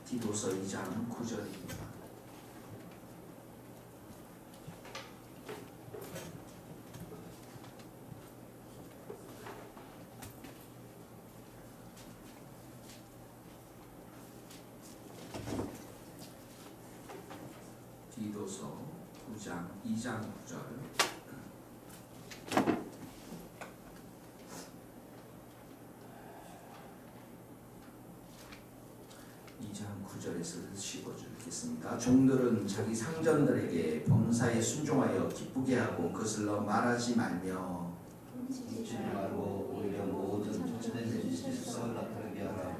디도서 2장 9절입니다. 디도서 2장 9절. 에서 15절 읽겠습니다. 종들은 자기 상전들에게 범사에 순종하여 기쁘게 하고 거슬러 말하지 말며 훔치지 말고 오히려 모든 천대된 실성을 나타내게 하라.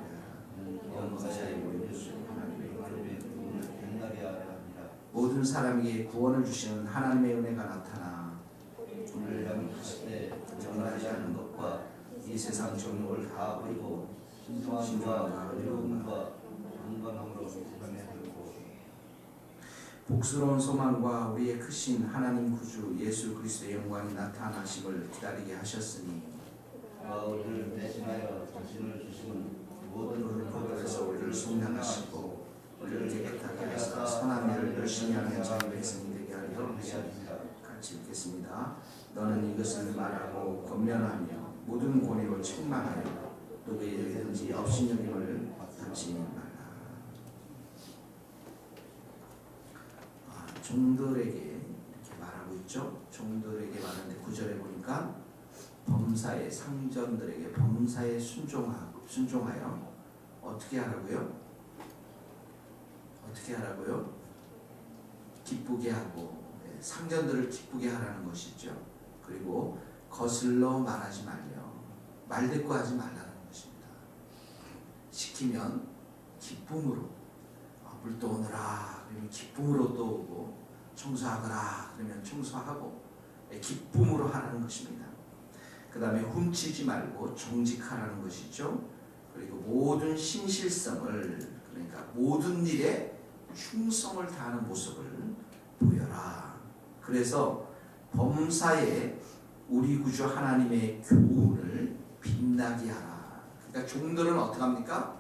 범사에 올려주 하나님의 구원을 빛나게 하라 합니다. 모든 사람에게 구원을 주시는 하나님의 은혜가 나타나 우리를 향하실 때 정하지 않는 것과 이 세상 정욕을 다 버리고 신성함과 의로움과 강건함으로 구원해 들고 복스러운 소망과 우리의 크신 하나님 구주 예수 그리스도의 영광이 나타나심을 기다리게 하셨으니 우리를 대신하여 자신을 주시는 모든 율법에서 우리를 속량하시고 우리를 깨끗하게 하사 선한 일을 열심히 하는 자의 백성이 되게 하려 하십니다. 같이 읽겠습니다. 너는 이것을 말하고 권면하며 모든 권위로 책망하여 누구에게든지 업신여김을 받지 말라. 종들에게 이렇게 말하고 있죠. 종들에게 말하는데 9절에 보니까 범사의 상전들에게 범사에 순종하여 어떻게 하라고요? 어떻게 하라고요? 기쁘게 하고 상전들을 기쁘게 하라는 것이죠. 그리고 거슬러 말하지 말며 말대꾸하지 말라는 것입니다. 시키면 기쁨으로 물 떠오느라 그러면 기쁨으로 떠오고 청소하거라 그러면 청소하고 기쁨으로 하라는 것입니다. 그 다음에 훔치지 말고 정직하라는 것이죠. 그리고 모든 신실성을 그러니까 모든 일에 충성을 다하는 모습을 보여라. 그래서 범사에 우리 구주 하나님의 교훈을 빛나게 하라. 그러니까 종들은 어떻게 합니까?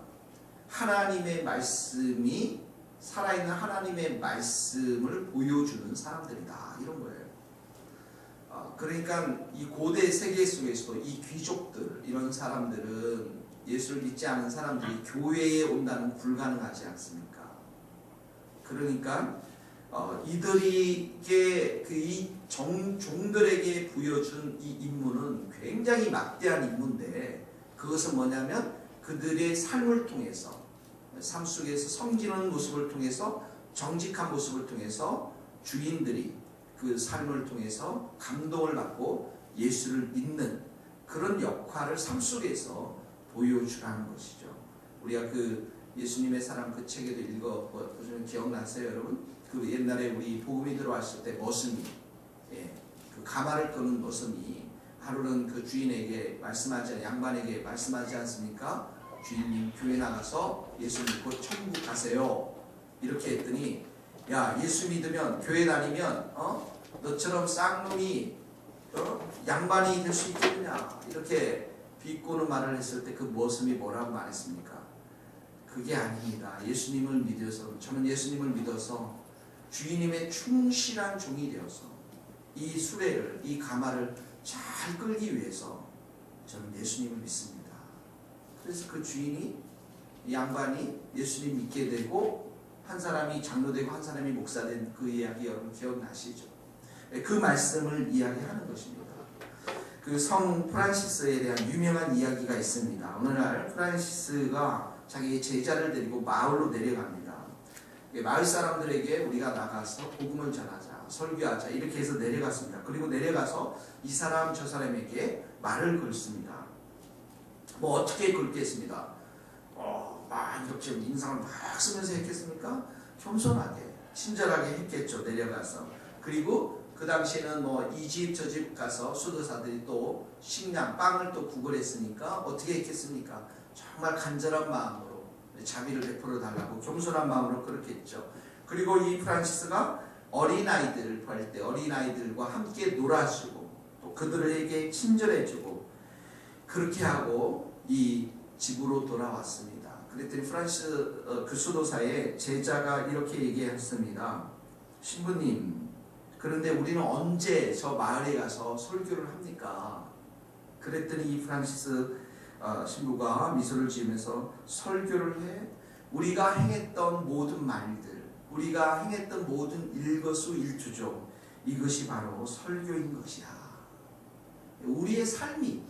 하나님의 말씀이 살아있는 하나님의 말씀을 보여주는 사람들이다. 이런 거예요. 그러니까 이 고대 세계 속에서도 이 귀족들 이런 사람들은 예수를 믿지 않은 사람들이 교회에 온다는 불가능하지 않습니까? 그러니까 이들에게 이 종들에게 부여준 이 임무는 굉장히 막대한 임무인데 그것은 뭐냐면 그들의 삶을 통해서 삶 속에서 섬기는 모습을 통해서 정직한 모습을 통해서 주인들이 그 삶을 통해서 감동을 받고 예수를 믿는 그런 역할을 삶 속에서 보여주라는 것이죠. 우리가 그 예수님의 사랑 그 책에도 읽어보시면 기억나세요, 여러분? 그 옛날에 우리 복음이 들어왔을 때 머슴이 그 가마를 끄는 머슴이 하루는 그 주인에게 말씀하지 양반에게 말씀하지 않습니까? 주인님 교회 나가서 예수 믿고 천국 가세요. 이렇게 했더니 야 예수 믿으면 교회 다니면 너처럼 쌍놈이 양반이 될 수 있겠느냐 이렇게 비꼬는 말을 했을 때 그 머슴이 뭐라고 말했습니까? 그게 아닙니다. 예수님을 믿어서 저는 예수님을 믿어서 주인님의 충실한 종이 되어서 이 수레를 이 가마를 잘 끌기 위해서 저는 예수님을 믿습니다. 그래서 그 주인이 양반이 예수님 믿게 되고 한 사람이 장로되고 한 사람이 목사된 그 이야기 여러분 기억나시죠? 그 말씀을 이야기하는 것입니다. 그 성 프란시스에 대한 유명한 이야기가 있습니다. 어느 날 프란시스가 자기 제자를 데리고 마을로 내려갑니다. 마을 사람들에게 우리가 나가서 복음을 전하자, 설교하자 이렇게 해서 내려갔습니다. 그리고 내려가서 이 사람 저 사람에게 말을 걸습니다. 뭐 어떻게 긁겠습니다. 막 이렇게 인상을 막 쓰면서 했겠습니까? 겸손하게 친절하게 했겠죠. 내려가서. 그리고 그 당시에는 뭐 이 집 저 집 가서 수도사들이 또 식량 빵을 또 구걸했으니까 어떻게 했겠습니까? 정말 간절한 마음으로 자비를 베풀어 달라고 겸손한 마음으로 그렇게 했죠. 그리고 이 프란시스가 어린아이들 볼 때 어린아이들과 함께 놀아주고 또 그들에게 친절해주고 그렇게 하고 이 집으로 돌아왔습니다. 그랬더니 프란시스 그 수도사의 제자가 이렇게 얘기했습니다. 신부님, 그런데 우리는 언제 저 마을에 가서 설교를 합니까? 그랬더니 이 프란시스 신부가 미소를 지으면서 설교를 해. 우리가 행했던 모든 말들, 우리가 행했던 모든 일거수일투족, 이것이 바로 설교인 것이야. 우리의 삶이,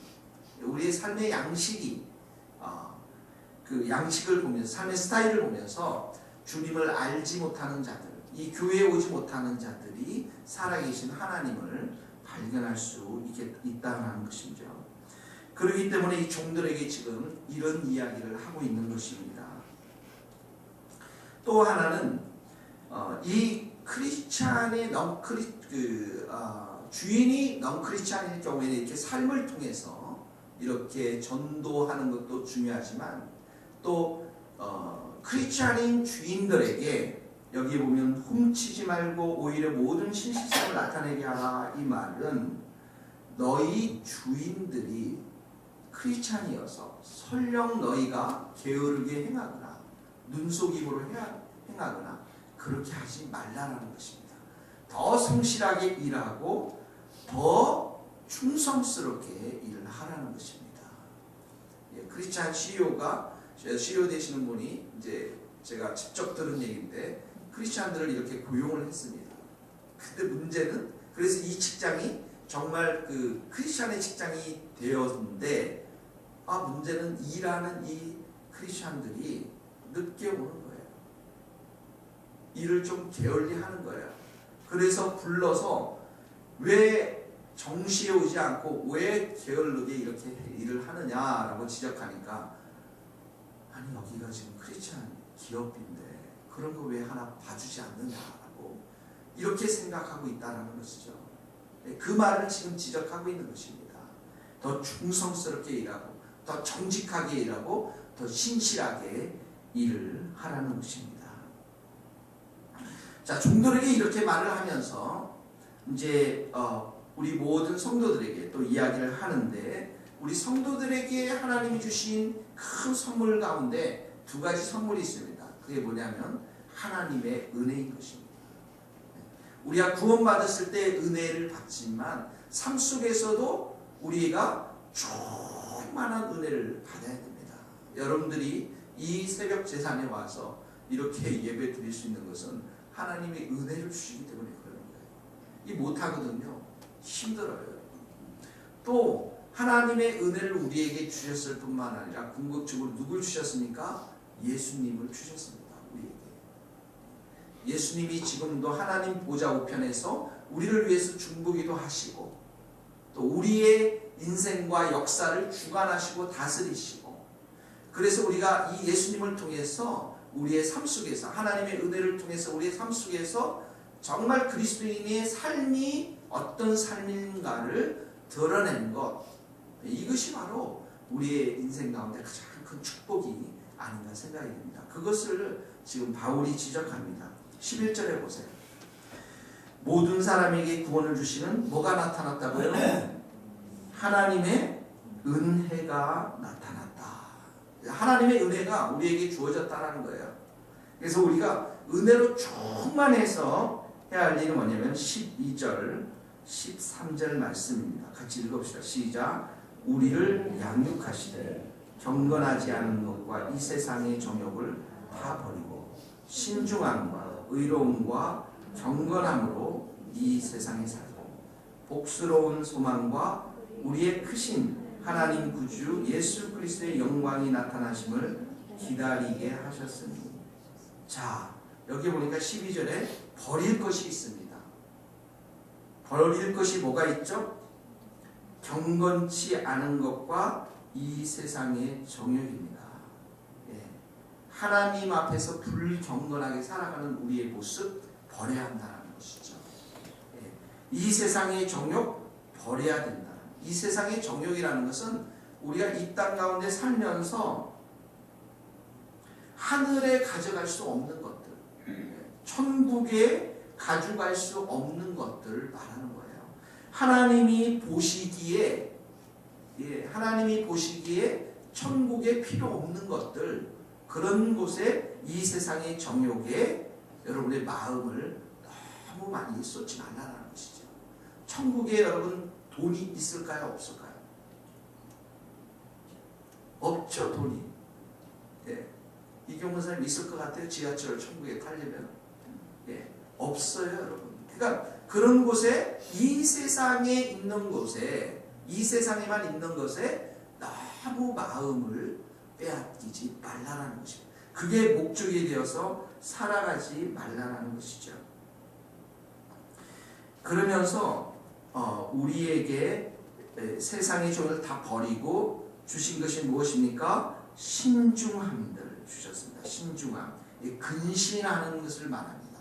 우리의 삶의 양식이, 그 양식을 보면서, 삶의 스타일을 보면서 주님을 알지 못하는 자들, 이 교회에 오지 못하는 자들이 살아계신 하나님을 발견할 수 있다는 것이죠. 그렇기 때문에 이 종들에게 지금 이런 이야기를 하고 있는 것입니다. 또 하나는 이 크리스찬의 주인이 non-크리스찬일 경우에는 이렇게 삶을 통해서 이렇게 전도하는 것도 중요하지만 또 크리스찬인 주인들에게 여기 보면 훔치지 말고 오히려 모든 신실성을 나타내게 하라, 이 말은 너희 주인들이 크리스찬이어서 설령 너희가 게으르게 행하거나 눈속임으로 행하거나 그렇게 하지 말라라는 것입니다. 더 성실하게 일하고 더 충성스럽게 일을 하라는 것입니다. 크리스찬 CEO 되시는 분이 이제 제가 직접 들은 얘기인데 크리스찬들을 이렇게 고용을 했습니다. 근데 문제는 그래서 이 직장이 정말 그 크리스찬의 직장이 되었는데 문제는 일하는 이 크리스찬들이 늦게 오는 거예요. 일을 좀 게을리 하는 거예요. 그래서 불러서 왜 정시에 오지 않고 왜 게을르게 이렇게 일을 하느냐라고 지적하니까 아니 여기가 지금 크리스찬 기업인데 그런 거 왜 하나 봐주지 않느냐라고 이렇게 생각하고 있다는 것이죠. 그 말을 지금 지적하고 있는 것입니다. 더 충성스럽게 일하고 더 정직하게 일하고 더 신실하게 일을 하라는 것입니다. 자, 종들에게 이렇게 말을 하면서 이제 우리 모든 성도들에게 또 이야기를 하는데 우리 성도들에게 하나님이 주신 큰 선물 가운데 두 가지 선물이 있습니다. 그게 뭐냐면 하나님의 은혜인 것입니다. 우리가 구원받았을 때 은혜를 받지만 삶 속에서도 우리가 충만한 은혜를 받아야 됩니다. 여러분들이 이 새벽 제산에 와서 이렇게 예배 드릴 수 있는 것은 하나님의 은혜를 주시기 때문에 그러는 거예요. 이 못하거든요. 힘들어요. 또 하나님의 은혜를 우리에게 주셨을 뿐만 아니라 궁극적으로 누굴 주셨습니까? 예수님을 주셨습니다. 우리에게. 예수님이 지금도 하나님 보좌 우편에서 우리를 위해서 중보기도 하시고 또 우리의 인생과 역사를 주관하시고 다스리시고 그래서 우리가 이 예수님을 통해서 우리의 삶 속에서 하나님의 은혜를 통해서 우리의 삶 속에서 정말 그리스도인의 삶이 어떤 삶인가를 드러내는 것, 이것이 바로 우리의 인생 가운데 가장 큰 축복이 아닌가 생각이 듭니다. 그것을 지금 바울이 지적합니다. 11절에 보세요. 모든 사람에게 구원을 주시는 뭐가 나타났다고요? 하나님의 은혜가 나타났다. 하나님의 은혜가 우리에게 주어졌다는 거예요. 그래서 우리가 은혜로 충만해서 해야 할 일은 뭐냐면 12절, 13절 말씀입니다. 같이 읽읍시다. 시작. 우리를 양육하시되 경건하지 않은 것과 이 세상의 정욕을 다 버리고 신중함과 의로움과 경건함으로 이 세상에 살고 복스러운 소망과 우리의 크신 하나님 구주 예수 그리스도의 영광이 나타나심을 기다리게 하셨으니. 자, 여기 보니까 12절에 버릴 것이 있습니다. 버릴 것이 뭐가 있죠? 경건치 않은 것과 이 세상의 정욕입니다. 하나님 앞에서 불경건하게 살아가는 우리의 모습 버려야 한다는 것이죠. 이 세상의 정욕 버려야 된다. 이 세상의 정욕이라는 것은 우리가 이 땅 가운데 살면서 하늘에 가져갈 수 없는 것들, 천국에 가져갈 수 없는 것들을 말하는 거예요. 하나님이 보시기에 천국에 필요 없는 것들, 그런 곳에 이 세상의 정욕에 여러분의 마음을 너무 많이 쏟지 말라는 것이죠. 천국에 여러분 돈이 있을까요? 없을까요? 없죠. 돈이. 예. 이경문 사님 있을 것 같아요. 지하철 천국에 타려면. 예. 없어요, 여러분. 그러니까 그런 곳에 이 세상에 있는 곳에 이 세상에만 있는 것에 너무 마음을 빼앗기지 말라는 것입니다. 그게 목적이 되어서 살아가지 말라는 것이죠. 그러면서 우리에게 세상의 종을 다 버리고 주신 것이 무엇입니까? 신중함을 주셨습니다. 신중함, 근신하는 것을 말합니다.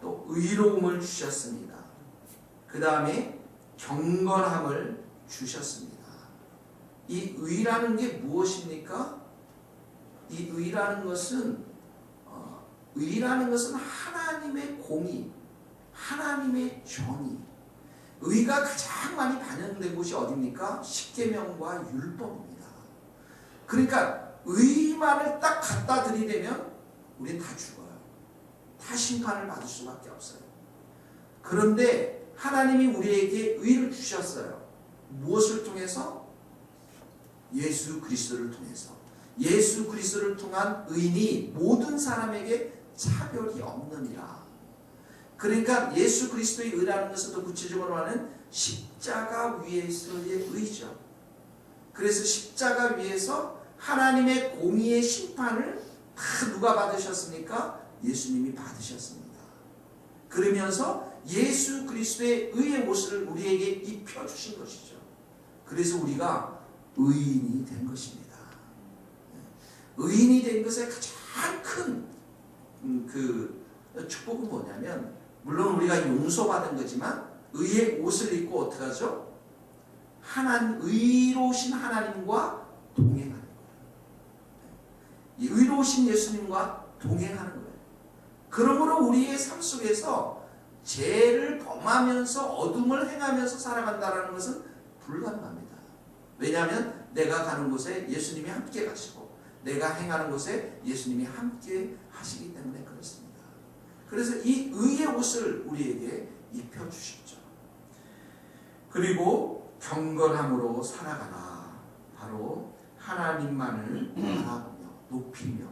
또 의로움을 주셨습니다. 그 다음에 경건함을 주셨습니다. 이 의라는 게 무엇입니까? 이 의라는 것은 하나님의 공의, 하나님의 정의. 의가 가장 많이 반영된 곳이 어디입니까? 십계명과 율법입니다. 그러니까 의만을 딱 갖다 들이대면 우린 다 죽어요. 다 심판을 받을 수밖에 없어요. 그런데 하나님이 우리에게 의를 주셨어요. 무엇을 통해서? 예수 그리스도를 통해서. 예수 그리스도를 통한 의인이 모든 사람에게 차별이 없느니라. 그러니까 예수 그리스도의 의라는 것은 더 구체적으로 하는 십자가 위에서의 의죠. 그래서 십자가 위에서 하나님의 공의의 심판을 다 누가 받으셨습니까? 예수님이 받으셨습니다. 그러면서 예수 그리스도의 의의 옷을 우리에게 입혀주신 것이죠. 그래서 우리가 의인이 된 것입니다. 의인이 된 것의 가장 큰 축복은 뭐냐면, 물론 우리가 용서받은 거지만 의의 옷을 입고 어떻게 하죠? 의로우신 하나님과 동행하는 거예요. 이 의로우신 예수님과 동행하는 거예요. 그러므로 우리의 삶 속에서 죄를 범하면서 어둠을 행하면서 살아간다는 것은 불가능합니다. 왜냐하면 내가 가는 곳에 예수님이 함께 가시고 내가 행하는 곳에 예수님이 함께 하시기 때문에 그렇습니다. 그래서 이 의의 옷을 우리에게 입혀주셨죠. 그리고 경건함으로 살아가라. 바로 하나님만을 바라보며 높이며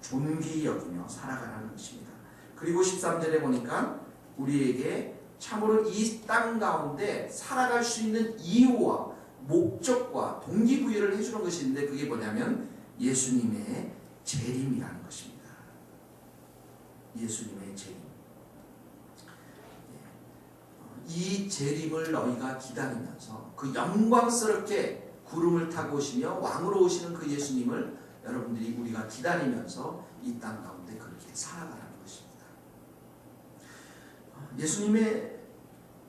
존귀히 여기며 살아가라는 것입니다. 그리고 13절에 보니까 우리에게 참으로 이 땅 가운데 살아갈 수 있는 이유와 목적과 동기부여를 해주는 것이 있는데, 그게 뭐냐면 예수님의 재림이라는 것입니다. 예수님의 재림. 이 재림을 너희가 기다리면서 그 영광스럽게 구름을 타고 오시며 왕으로 오시는 그 예수님을 여러분들이 우리가 기다리면서 이 땅 가운데 그렇게 살아가라는 것입니다.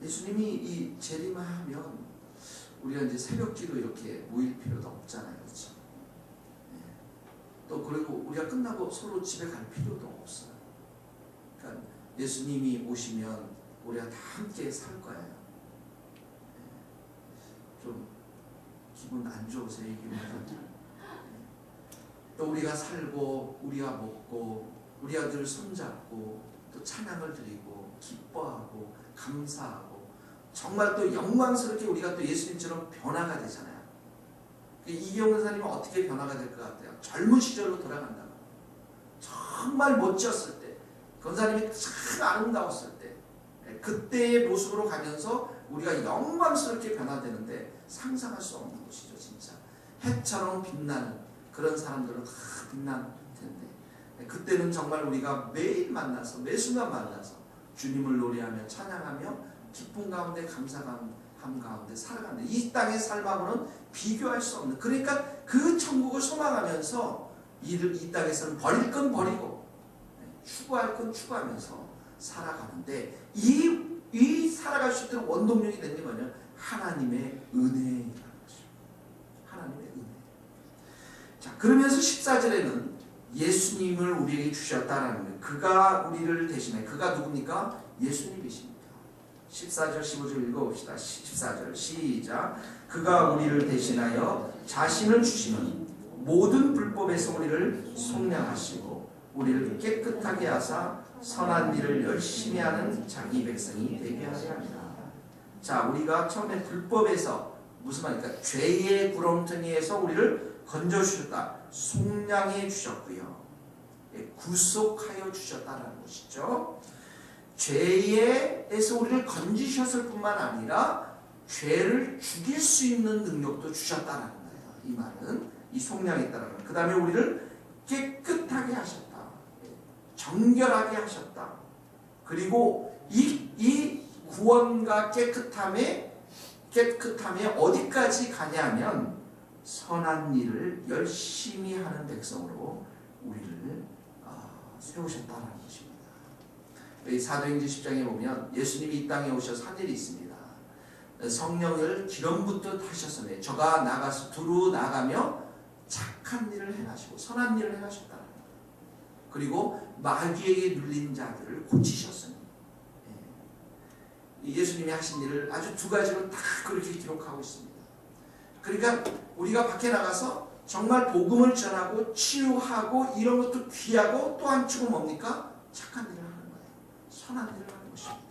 예수님이 이 재림하면 우리가 이제 새벽기도 이렇게 모일 필요도 없잖아요, 그렇죠? 또 그리고 우리가 끝나고 서로 집에 갈 필요도 없어요. 그러니까 예수님이 오시면 우리가 다 함께 살 거예요. 좀 기분 안 좋으세요, 이 기분? 또 우리가 살고 우리가 먹고 우리가 늘 손잡고 또 찬양을 드리고 기뻐하고 감사하고 정말 또 영광스럽게 우리가 또 예수님처럼 변화가 되잖아요. 이경훈 선생님은 어떻게 변화가 될 것 같아요? 젊은 시절로 돌아간다고. 정말 멋졌을 때, 권사님이 참 아름다웠을 때, 그때의 모습으로 가면서 우리가 영광스럽게 변화되는데 상상할 수 없는 것이죠, 진짜. 해처럼 빛나는 그런 사람들은 다 빛날 텐데, 그때는 정말 우리가 매일 만나서 매 순간 만나서 주님을 노래하며 찬양하며 기쁨 가운데 감사함 가운데 살아가는 이 땅의 삶하고는 비교할 수 없는, 그러니까 그 천국을 소망하면서 이 땅에서는 버릴 건 버리고 추구할 건 추구하면서 살아가는데, 이 살아갈 수 있도록 원동력이 되는 게 뭐냐? 하나님의 은혜라는 것이죠. 하나님의 은혜. 자, 그러면서 14절에는 예수님을 우리에게 주셨다라는 거예요. 그가 우리를 대신해. 그가 누굽니까? 예수님이십니다. 14절 15절 읽어봅시다. 14절 시작. 그가 우리를 대신하여 자신을 주시는 모든 불법에서 우리를 속량하시고 우리를 깨끗하게 하사 선한 일을 열심히 하는 자기 백성이 되게 하려 합니다. 자, 우리가 처음에 불법에서 무슨 말입니까? 죄의 구렁텅이에서 우리를 건져주셨다. 속량해 주셨고요. 구속하여 주셨다는 것이죠. 죄에서 우리를 건지셨을 뿐만 아니라 죄를 죽일 수 있는 능력도 주셨다는 거예요. 이 말은 이 속량했다는 거예요. 그 다음에 우리를 깨끗하게 하셨다. 정결하게 하셨다. 그리고 이 구원과 깨끗함에 어디까지 가냐면 선한 일을 열심히 하는 백성으로 우리를 세우셨다는 것입니다. 사도행전 10장에 보면 예수님이 이 땅에 오셔서 한 일이 있습니다. 성령을 기름 붓듯 하셨으며 저가 나가서 두루 나가며 착한 일을 행하시고 선한 일을 행하셨다는 거예요. 그리고 마귀에게 눌린 자들을 고치셨습니다. 예수님이 하신 일을 아주 두 가지로 다 그렇게 기록하고 있습니다. 그러니까 우리가 밖에 나가서 정말 복음을 전하고 치유하고 이런 것도 귀하고 또 한축은 뭡니까? 착한 일을 하는 거예요. 선한 일을 하는 것입니다.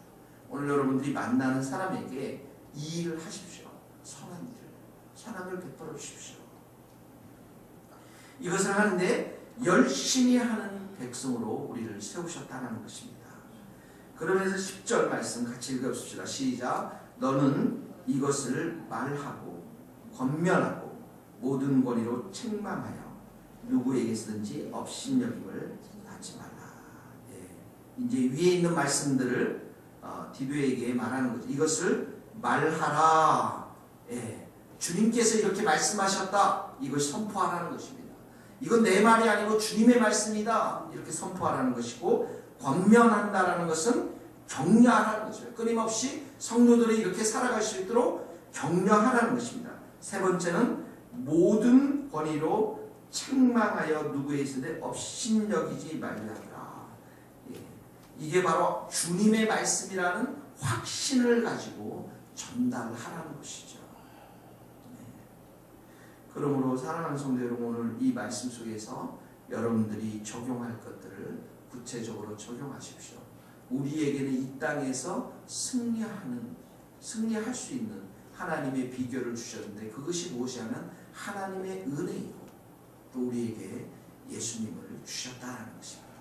오늘 여러분들이 만나는 사람에게 이 일을 하십시오. 선한 일을. 선함을 베풀어 주십시오. 이것을 하는데 열심히 하는 백성으로 우리를 세우셨다는 것입니다. 그러면서 10절 말씀 같이 읽어봅시다. 시작. 너는 이것을 말하고 권면하고 모든 권위로 책망하여 누구에게서든지 업신여김을 받지 말라. 이제 위에 있는 말씀들을 디도에게 말하는 거죠. 이것을 말하라. 주님께서 이렇게 말씀하셨다. 이걸 선포하라는 것입니다. 이건 내 말이 아니고 주님의 말씀이다. 이렇게 선포하라는 것이고, 권면한다라는 것은 격려하라는 것이에요. 끊임없이 성도들이 이렇게 살아갈 수 있도록 격려하라는 것입니다. 세 번째는 모든 권위로 책망하여 누구에 있으되 업신여기지 말라. 이게 바로 주님의 말씀이라는 확신을 가지고 전달하라는 것이죠. 그러므로 사랑하는 성도 여러분, 오늘 이 말씀 속에서 여러분들이 적용할 것들을 구체적으로 적용하십시오. 우리에게는 이 땅에서 승리할 수 있는 하나님의 비결을 주셨는데, 그것이 무엇이냐면 하나님의 은혜이고 또 우리에게 예수님을 주셨다는 것입니다.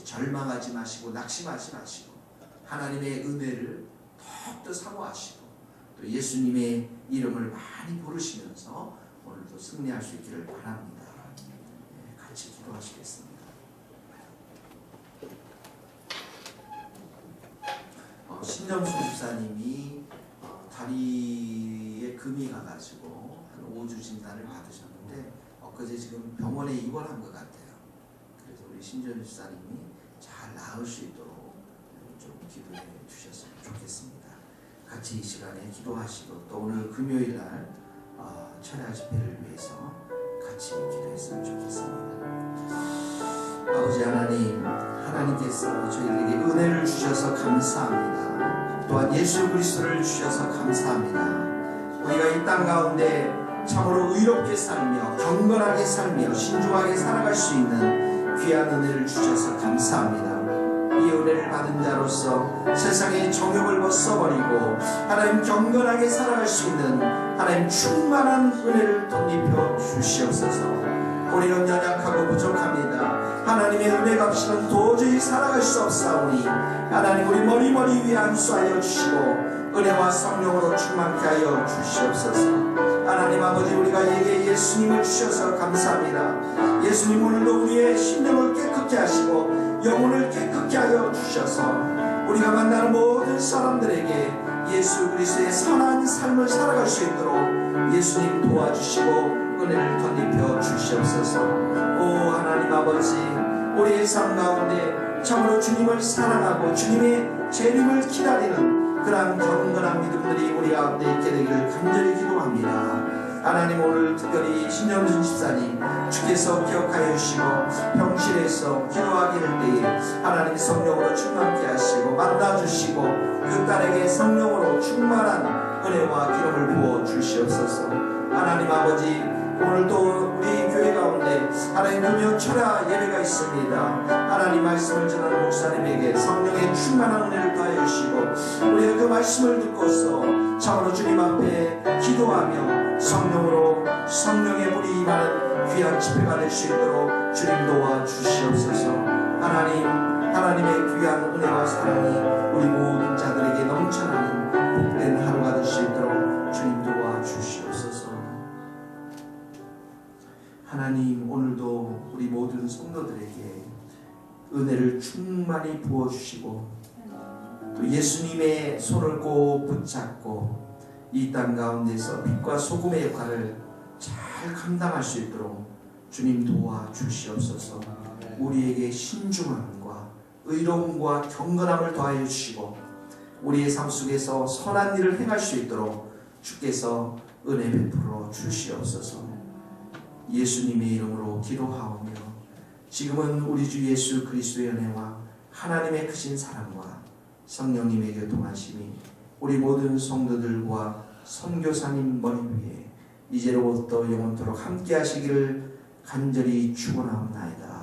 절망하지 마시고 낙심하지 마시고 하나님의 은혜를 더욱더 사모하시고 또 예수님의 이름을 많이 부르시면서 오늘도 승리할 수 있기를 바랍니다. 같이 기도하시겠습니다. 신정수 집사님이 다리에 금이 가가지고 한 5주 진단을 받으셨는데 엊그제 지금 병원에 입원한 것 같아요. 그래서 우리 신정수 집사님이 잘 나을 수 있도록 좀 기도해 주셨으면 좋겠습니다. 같이 이 시간에 기도하시고 또 오늘 금요일날 철야 집회를 위해서 같이 기도했으면 좋겠습니다. 아버지 하나님, 하나님께서 저희에게 은혜를 주셔서 감사합니다. 또한 예수 그리스도를 주셔서 감사합니다. 우리가 이 땅 가운데 참으로 의롭게 살며 경건하게 살며 신중하게 살아갈 수 있는 귀한 은혜를 주셔서 감사합니다. 이 은혜를 받은 자로서 세상의 정욕을 벗어버리고 하나님 경건하게 살아갈 수 있는 하나님 충만한 은혜를 덧입혀 주시옵소서. 우리는 연약하고 부족합니다. 하나님의 은혜가 없이는 도저히 살아갈 수 없사오니 하나님 우리 머리 위에 안수하여 주시고 은혜와 성령으로 충만케 하여 주시옵소서. 하나님 아버지, 우리가 예수님을 주셔서 감사합니다. 예수님 오늘도 우리의 심령을 깨끗게 하시고 영혼을 깨끗게 하여 주셔서 우리가 만나는 모든 사람들에게 예수 그리스도의 선한 삶을 살아갈 수 있도록 예수님 도와주시고 은혜를 덧입혀 주시옵소서. 오 하나님 아버지, 우리의 삶 가운데 참으로 주님을 사랑하고 주님의 재림을 기다리는 그러한 경건한 믿음들이 우리 가운데 있게 되기를 간절히 기도합니다. 하나님, 오늘 특별히 신정준 집사님 주께서 기억하여 주시고 병실에서 기도하게 할 때에 하나님 성령으로 충만케 하시고 만나주시고 그 딸에게 성령으로 충만한 은혜와 기름을 부어 주시옵소서. 하나님 아버지, 오늘도 우리 교회 가운데 가운데 하나님 금요철야 예배가 있습니다. 하나님 말씀을 전하는 목사님에게 성령의 충만한 은혜를 더하여 주시고 우리가 그 말씀을 듣고서 참으로 주님 앞에 기도하며 성령의 불이 임하는 귀한 집회가 될 수 있도록 주님 도와주시옵소서. 하나님의 귀한 은혜와 사랑이 우리 모든 자들에게 넘쳐나는 복된 하루가 될 수 있도록 주님 도와주시옵소서. 하나님, 오늘도 우리 모든 성도들에게 은혜를 충만히 부어주시고 또 예수님의 손을 꼭 붙잡고 이 땅 가운데서 빛과 소금의 역할을 잘 감당할 수 있도록 주님 도와주시옵소서. 우리에게 신중함과 의로움과 경건함을 더하여 주시고 우리의 삶 속에서 선한 일을 행할 수 있도록 주께서 은혜 베풀어 주시옵소서. 예수님의 이름으로 기도하오며 지금은 우리 주 예수 그리스도의 은혜와 하나님의 크신 사랑과 성령님의 교통하심이 우리 모든 성도들과 선교사님 머리 위에 이제로부터 영원토록 함께 하시기를 간절히 축원하옵나이다.